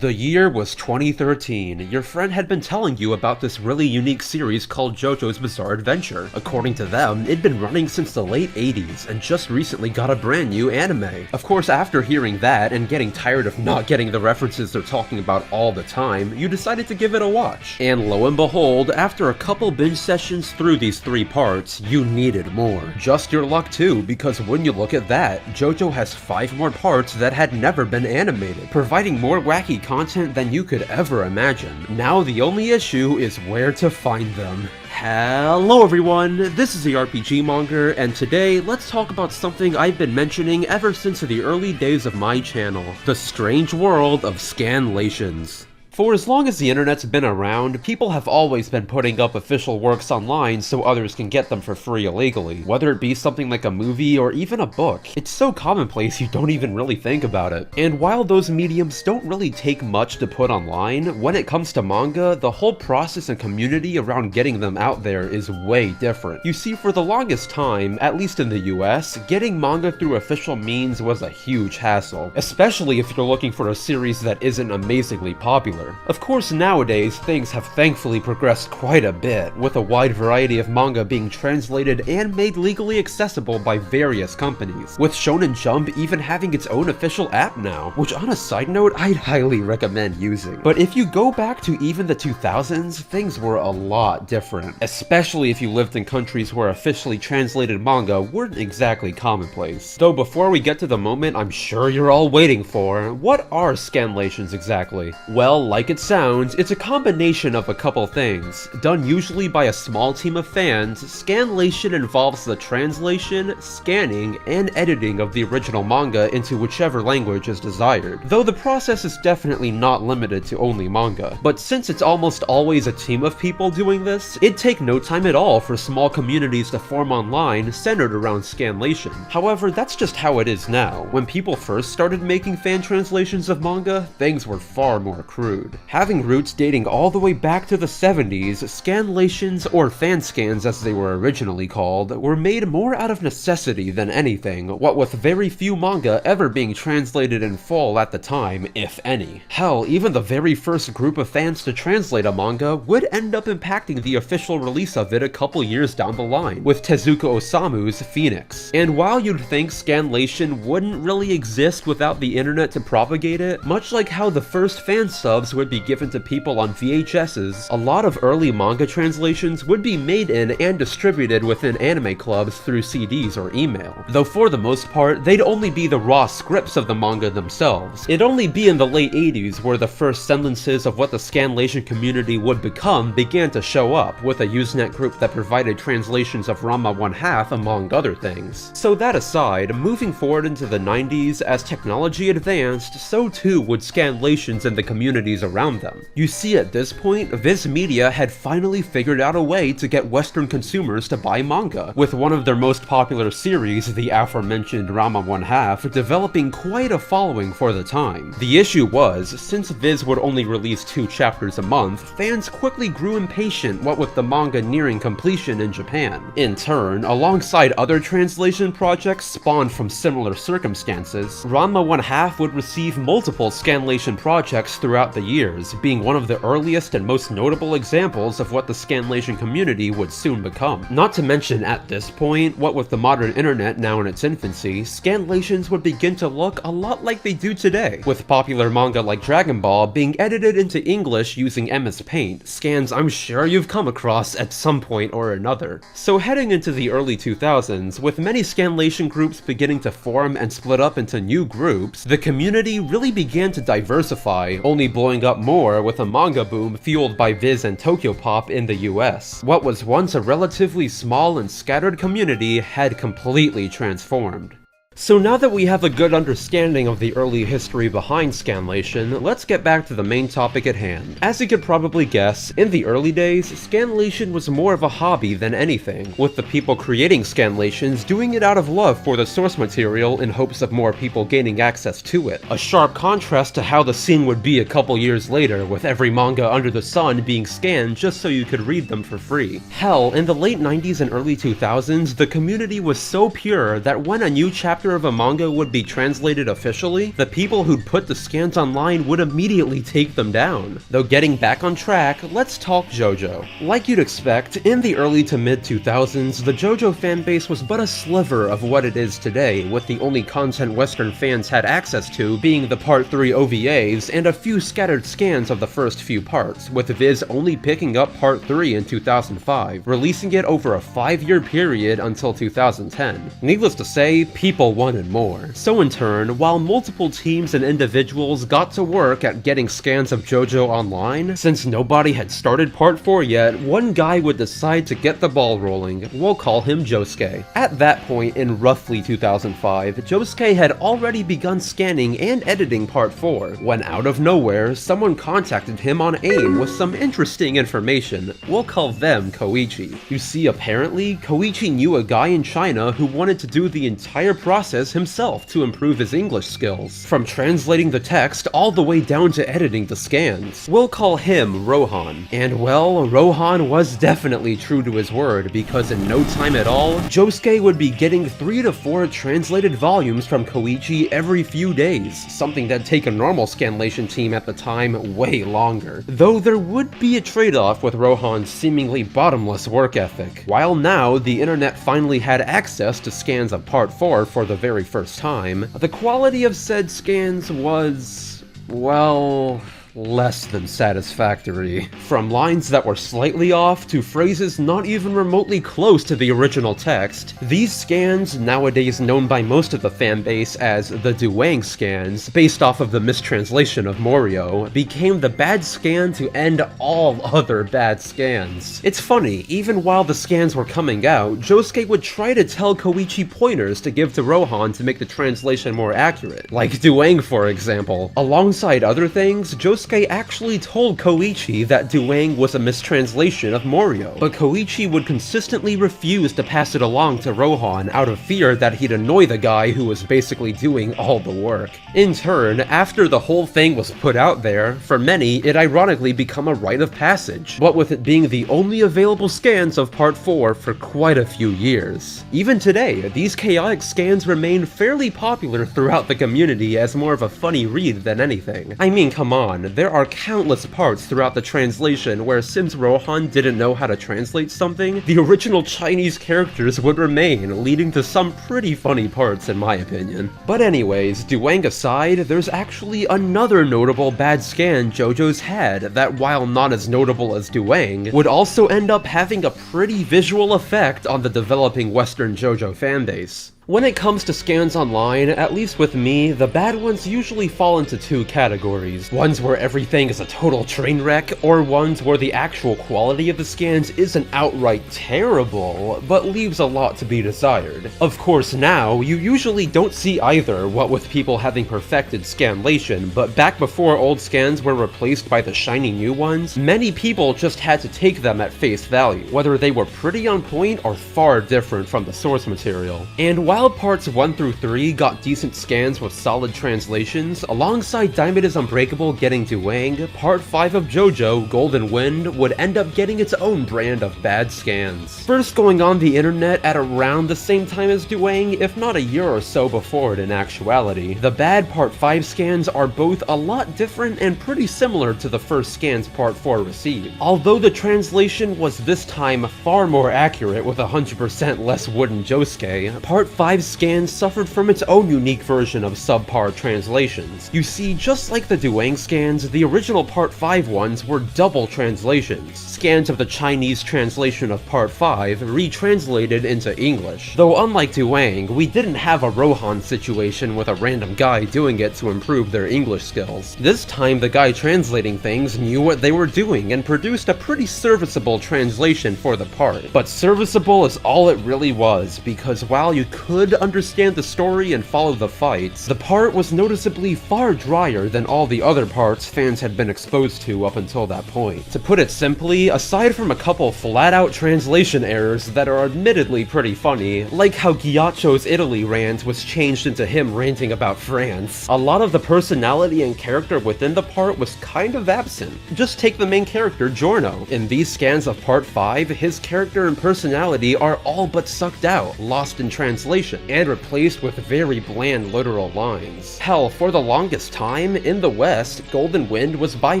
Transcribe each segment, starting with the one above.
The year was 2013. Your friend had been telling you about this really unique series called Jojo's Bizarre Adventure. According to them, it'd been running since the late 80s and just recently got a brand new anime. Of course, after hearing that and getting tired of not getting the references they're talking about all the time, you decided to give it a watch. And lo and behold, after a couple binge sessions through these 3 parts, you needed more. Just your luck too, because when you look at that, Jojo has 5 more parts that had never been animated, providing more wacky content than you could ever imagine. Now the only issue is where to find them. Hello everyone, this is the RPG Monger, and today let's talk about something I've been mentioning ever since the early days of my channel, the strange world of scanlations. For as long as the internet's been around, people have always been putting up official works online so others can get them for free illegally, whether it be something like a movie or even a book. It's so commonplace you don't even really think about it. And while those mediums don't really take much to put online, when it comes to manga, the whole process and community around getting them out there is way different. You see, for the longest time, at least in the US, getting manga through official means was a huge hassle, especially if you're looking for a series that isn't amazingly popular. Of course, nowadays, things have thankfully progressed quite a bit, with a wide variety of manga being translated and made legally accessible by various companies, with Shonen Jump even having its own official app now, which on a side note, I'd highly recommend using. But if you go back to even the 2000s, things were a lot different, especially if you lived in countries where officially translated manga weren't exactly commonplace. Though before we get to the moment I'm sure you're all waiting for, what are scanlations exactly? Well, like it sounds, it's a combination of a couple things. Done usually by a small team of fans, scanlation involves the translation, scanning, and editing of the original manga into whichever language is desired. Though the process is definitely not limited to only manga. But since it's almost always a team of people doing this, it'd take no time at all for small communities to form online centered around scanlation. However, that's just how it is now. When people first started making fan translations of manga, things were far more crude. Having roots dating all the way back to the 70s, scanlations, or fanscans as they were originally called, were made more out of necessity than anything, what with very few manga ever being translated in full at the time, if any. Hell, even the very first group of fans to translate a manga would end up impacting the official release of it a couple years down the line, with Tezuka Osamu's Phoenix. And while you'd think scanlation wouldn't really exist without the internet to propagate it, much like how the first fan subs would be given to people on VHSs, a lot of early manga translations would be made in and distributed within anime clubs through CDs or email. Though for the most part, they'd only be the raw scripts of the manga themselves. It'd only be in the late 80s where the first semblances of what the scanlation community would become began to show up, with a Usenet group that provided translations of Ranma 1/2 among other things. So that aside, moving forward into the 90s, as technology advanced, so too would scanlations in the communities around them. You see, at this point, Viz Media had finally figured out a way to get Western consumers to buy manga, with one of their most popular series, the aforementioned Ranma 1/2, developing quite a following for the time. The issue was, since Viz would only release 2 chapters a month, fans quickly grew impatient what with the manga nearing completion in Japan. In turn, alongside other translation projects spawned from similar circumstances, Ranma 1/2 would receive multiple scanlation projects throughout the years, being one of the earliest and most notable examples of what the scanlation community would soon become. Not to mention, at this point, what with the modern internet now in its infancy, scanlations would begin to look a lot like they do today, with popular manga like Dragon Ball being edited into English using MS Paint, scans I'm sure you've come across at some point or another. So heading into the early 2000s, with many scanlation groups beginning to form and split up into new groups, the community really began to diversify, only blowing up more with a manga boom fueled by Viz and Tokyopop in the US. What was once a relatively small and scattered community had completely transformed. So now that we have a good understanding of the early history behind scanlation, let's get back to the main topic at hand. As you could probably guess, in the early days, scanlation was more of a hobby than anything, with the people creating scanlations doing it out of love for the source material in hopes of more people gaining access to it. A sharp contrast to how the scene would be a couple years later, with every manga under the sun being scanned just so you could read them for free. Hell, in the late 90s and early 2000s, the community was so pure that when a new chapter chapter of a manga would be translated officially, the people who'd put the scans online would immediately take them down. Though getting back on track, let's talk Jojo. Like you'd expect, in the early to mid-2000s, the Jojo fanbase was but a sliver of what it is today, with the only content Western fans had access to being the Part 3 OVAs and a few scattered scans of the first few parts, with Viz only picking up Part 3 in 2005, releasing it over a 5-year period until 2010. Needless to say, people wanted more. So in turn, while multiple teams and individuals got to work at getting scans of Jojo online, since nobody had started Part 4 yet, one guy would decide to get the ball rolling. We'll call him Josuke. At that point in roughly 2005, Josuke had already begun scanning and editing Part 4, when out of nowhere, someone contacted him on AIM with some interesting information. We'll call them Koichi. You see, apparently, Koichi knew a guy in China who wanted to do the entire process himself to improve his English skills, from translating the text all the way down to editing the scans. We'll call him Rohan. And well, Rohan was definitely true to his word, because in no time at all, Josuke would be getting 3 to 4 translated volumes from Koichi every few days, something that'd take a normal Scanlation team at the time way longer. Though there would be a trade-off with Rohan's seemingly bottomless work ethic. While now the internet finally had access to scans of Part 4 for the very first time, the quality of said scans was, well, less than satisfactory. From lines that were slightly off to phrases not even remotely close to the original text, these scans, nowadays known by most of the fanbase as the Duwang scans, based off of the mistranslation of Morio, became the bad scan to end all other bad scans. It's funny, even while the scans were coming out, Josuke would try to tell Koichi pointers to give to Rohan to make the translation more accurate, like Duwang for example. Alongside other things, Josuke actually told Koichi that Duwang was a mistranslation of Morio, but Koichi would consistently refuse to pass it along to Rohan out of fear that he'd annoy the guy who was basically doing all the work. In turn, after the whole thing was put out there, for many it ironically became a rite of passage, what with it being the only available scans of Part 4 for quite a few years. Even today, these chaotic scans remain fairly popular throughout the community as more of a funny read than anything. I mean, come on, there are countless parts throughout the translation where since Rohan didn't know how to translate something, the original Chinese characters would remain, leading to some pretty funny parts in my opinion. But anyways, Duwang aside, there's actually another notable bad scan Jojo's had that, while not as notable as Duwang, would also end up having a pretty visual effect on the developing Western Jojo fanbase. When it comes to scans online, at least with me, the bad ones usually fall into 2 categories. Ones where everything is a total train wreck, or ones where the actual quality of the scans isn't outright terrible, but leaves a lot to be desired. Of course now, you usually don't see either, what with people having perfected Scanlation, but back before old scans were replaced by the shiny new ones, many people just had to take them at face value, whether they were pretty on point or far different from the source material. And while parts 1 through 3 got decent scans with solid translations, alongside Diamond is Unbreakable getting Duwang, Part 5 of Jojo, Golden Wind, would end up getting its own brand of bad scans. First going on the internet at around the same time as Duwang, if not a year or so before it in actuality, the bad Part 5 scans are both a lot different and pretty similar to the first scans Part 4 received. Although the translation was this time far more accurate with 100% less wooden Josuke, Part 5 scans suffered from its own unique version of subpar translations. You see, just like the Duwang scans, the original Part 5 ones were double translations. Scans of the Chinese translation of Part 5 retranslated into English. Though unlike Duwang, we didn't have a Rohan situation with a random guy doing it to improve their English skills. This time the guy translating things knew what they were doing and produced a pretty serviceable translation for the part. But serviceable is all it really was, because while you could understand the story and follow the fights, the part was noticeably far drier than all the other parts fans had been exposed to up until that point. To put it simply, aside from a couple flat-out translation errors that are admittedly pretty funny, like how Ghiacio's Italy rant was changed into him ranting about France, a lot of the personality and character within the part was kind of absent. Just take the main character, Giorno. In these scans of Part 5, his character and personality are all but sucked out, lost in translation, translation, and replaced with very bland literal lines. Hell, for the longest time, in the West, Golden Wind was by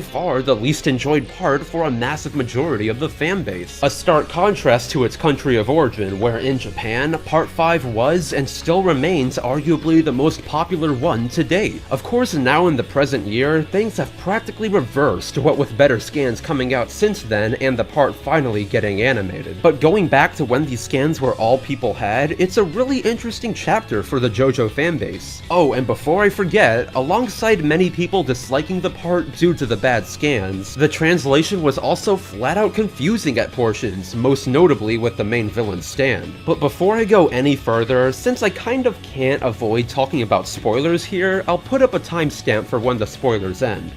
far the least enjoyed part for a massive majority of the fanbase. A stark contrast to its country of origin, where in Japan, Part 5 was and still remains arguably the most popular one to date. Of course, now in the present year, things have practically reversed, what with better scans coming out since then and the part finally getting animated. But going back to when these scans were all people had, it's a really interesting chapter for the JoJo fanbase. Oh, and before I forget, alongside many people disliking the part due to the bad scans, the translation was also flat out confusing at portions, most notably with the main villain's stand. But before I go any further, since I kind of can't avoid talking about spoilers here, I'll put up a timestamp for when the spoilers end.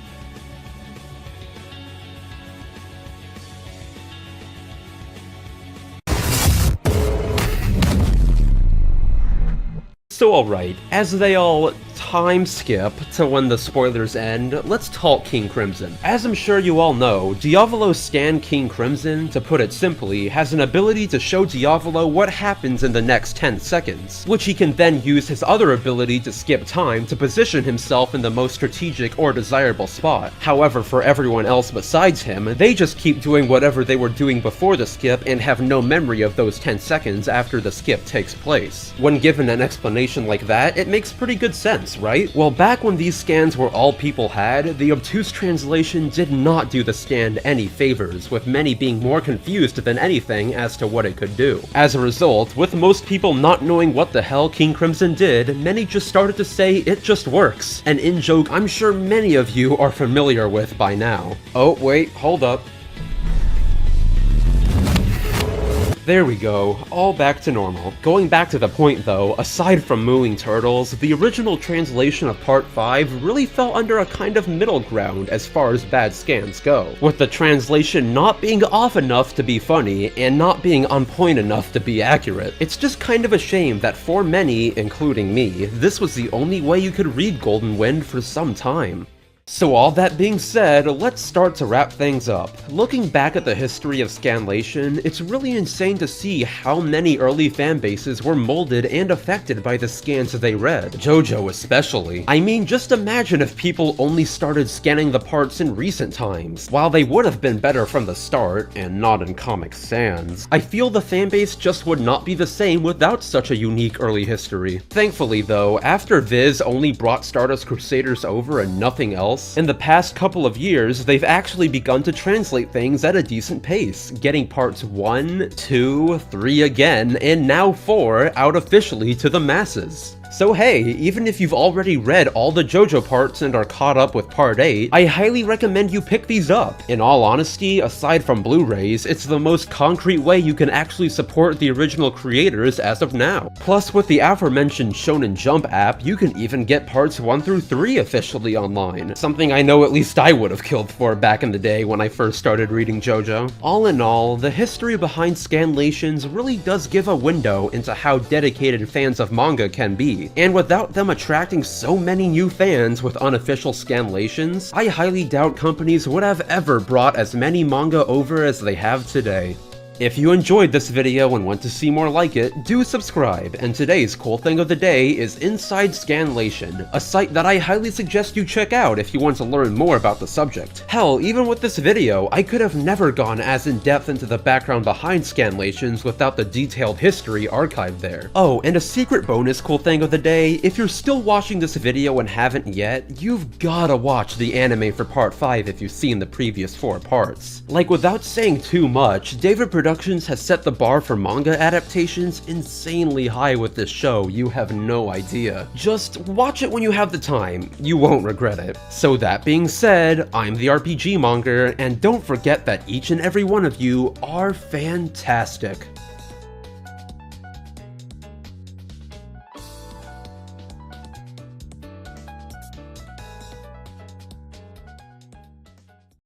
So alright, as they all time skip to when the spoilers end, let's talk King Crimson. As I'm sure you all know, Diavolo's stan King Crimson, to put it simply, has an ability to show Diavolo what happens in the next 10 seconds, which he can then use his other ability to skip time to position himself in the most strategic or desirable spot. However, for everyone else besides him, they just keep doing whatever they were doing before the skip and have no memory of those 10 seconds after the skip takes place. When given an explanation like that, it makes pretty good sense, right? Well, back when these scans were all people had, the obtuse translation did not do the stand any favors, with many being more confused than anything as to what it could do. As a result, with most people not knowing what the hell King Crimson did, many just started to say it just works, an in-joke I'm sure many of you are familiar with by now. Oh wait, hold up. There we go, all back to normal. Going back to the point though, aside from mooing turtles, the original translation of Part 5 really fell under a kind of middle ground as far as bad scans go, with the translation not being off enough to be funny, and not being on point enough to be accurate. It's just kind of a shame that for many, including me, this was the only way you could read Golden Wind for some time. So all that being said, let's start to wrap things up. Looking back at the history of Scanlation, it's really insane to see how many early fanbases were molded and affected by the scans they read. Jojo especially. I mean, just imagine if people only started scanning the parts in recent times. While they would have been better from the start, and not in Comic Sans, I feel the fanbase just would not be the same without such a unique early history. Thankfully though, after Viz only brought Stardust Crusaders over and nothing else, in the past couple of years, they've actually begun to translate things at a decent pace, getting parts 1, 2, 3 again, and now 4 out officially to the masses. So hey, even if you've already read all the JoJo parts and are caught up with Part 8, I highly recommend you pick these up. In all honesty, aside from Blu-rays, it's the most concrete way you can actually support the original creators as of now. Plus, with the aforementioned Shonen Jump app, you can even get parts 1 through 3 officially online, something I know at least I would have killed for back in the day when I first started reading JoJo. All in all, the history behind Scanlations really does give a window into how dedicated fans of manga can be. And without them attracting so many new fans with unofficial Scanlations, I highly doubt companies would have ever brought as many manga over as they have today. If you enjoyed this video and want to see more like it, do subscribe, and today's cool thing of the day is Inside Scanlation, a site that I highly suggest you check out if you want to learn more about the subject. Hell, even with this video, I could have never gone as in-depth into the background behind Scanlations without the detailed history archived there. Oh, and a secret bonus cool thing of the day, if you're still watching this video and haven't yet, you've gotta watch the anime for Part 5 if you've seen the previous 4 parts. Like, without saying too much, David Productions has set the bar for manga adaptations insanely high with this show, you have no idea. Just watch it when you have the time, you won't regret it. So that being said, I'm the RPG Monger, and don't forget that each and every one of you are fantastic.